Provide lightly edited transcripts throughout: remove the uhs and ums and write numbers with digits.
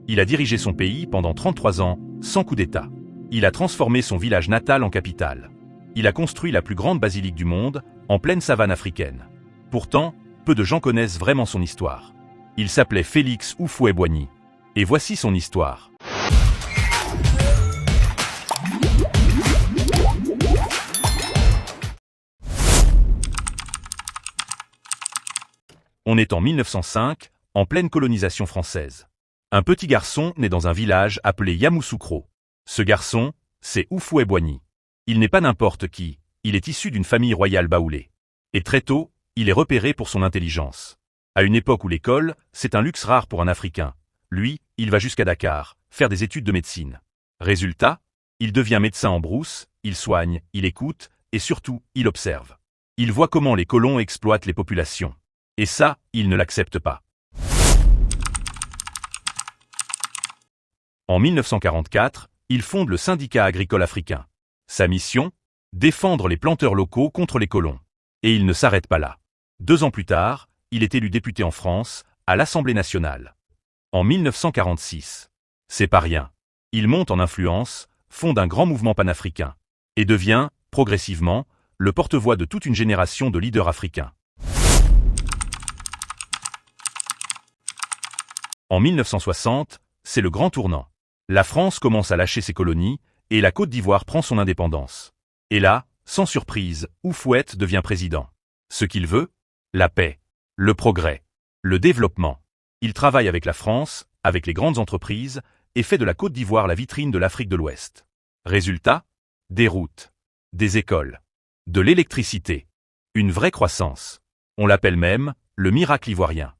Il a dirigé son pays pendant 33 ans, sans coup d'État. Il a transformé son village natal en capitale. Il a construit la plus grande basilique du monde, en pleine savane africaine. Pourtant, peu de gens connaissent vraiment son histoire. Il s'appelait Félix Houphouët-Boigny. Et voici son histoire. On est en 1905, en pleine colonisation française. Un petit garçon naît dans un village appelé Yamoussoukro. Ce garçon, c'est Houphouët-Boigny. Il n'est pas n'importe qui, il est issu d'une famille royale baoulée. Et très tôt, il est repéré pour son intelligence. À une époque où l'école, c'est un luxe rare pour un Africain. Lui, il va jusqu'à Dakar, faire des études de médecine. Résultat, il devient médecin en brousse, il soigne, il écoute, et surtout, il observe. Il voit comment les colons exploitent les populations. Et ça, il ne l'accepte pas. En 1944, il fonde le syndicat agricole africain. Sa mission? Défendre les planteurs locaux contre les colons. Et il ne s'arrête pas là. 2 ans plus tard, il est élu député en France, à l'Assemblée nationale. En 1946. C'est pas rien. Il monte en influence, fonde un grand mouvement panafricain. Et devient, progressivement, le porte-voix de toute une génération de leaders africains. En 1960, c'est le grand tournant. La France commence à lâcher ses colonies, et la Côte d'Ivoire prend son indépendance. Et là, sans surprise, Houphouët devient président. Ce qu'il veut? La paix, le progrès, le développement. Il travaille avec la France, avec les grandes entreprises, et fait de la Côte d'Ivoire la vitrine de l'Afrique de l'Ouest. Résultat? Des routes, des écoles, de l'électricité. Une vraie croissance. On l'appelle même le miracle ivoirien.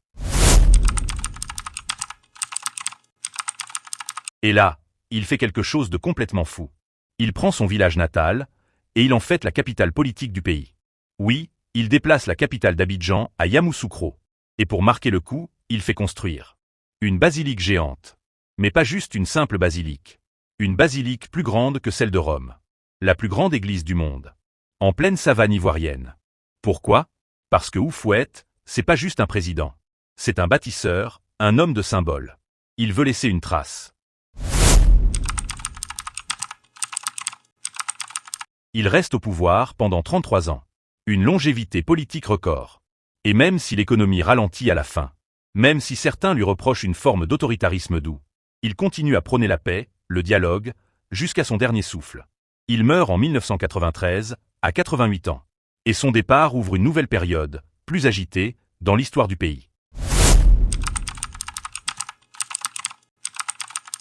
Et là, il fait quelque chose de complètement fou. Il prend son village natal, et il en fait la capitale politique du pays. Oui, il déplace la capitale d'Abidjan à Yamoussoukro. Et pour marquer le coup, il fait construire une basilique géante. Mais pas juste une simple basilique. Une basilique plus grande que celle de Rome. La plus grande église du monde. En pleine savane ivoirienne. Pourquoi? Parce que Houphouët, c'est pas juste un président. C'est un bâtisseur, un homme de symbole. Il veut laisser une trace. Il reste au pouvoir pendant 33 ans. Une longévité politique record. Et même si l'économie ralentit à la fin, même si certains lui reprochent une forme d'autoritarisme doux, il continue à prôner la paix, le dialogue, jusqu'à son dernier souffle. Il meurt en 1993, à 88 ans. Et son départ ouvre une nouvelle période, plus agitée, dans l'histoire du pays.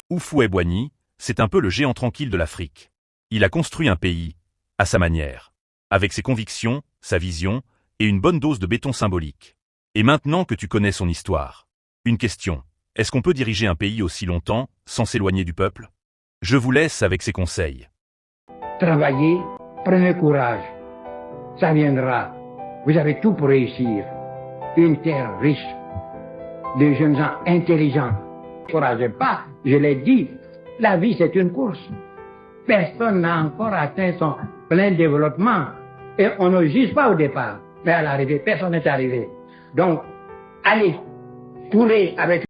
Houphouët-Boigny, c'est un peu le géant tranquille de l'Afrique. Il a construit un pays, à sa manière, avec ses convictions, sa vision, et une bonne dose de béton symbolique. Et maintenant que tu connais son histoire, une question, est-ce qu'on peut diriger un pays aussi longtemps, sans s'éloigner du peuple? Je vous laisse avec ses conseils. Travaillez, prenez courage, ça viendra, vous avez tout pour réussir. Une terre riche, de jeunes gens intelligents. Ne couragez pas, je l'ai dit, la vie c'est une course. Personne n'a encore atteint son plein développement. Et on ne juge pas au départ. Mais à l'arrivée, personne n'est arrivé. Donc, allez, courez avec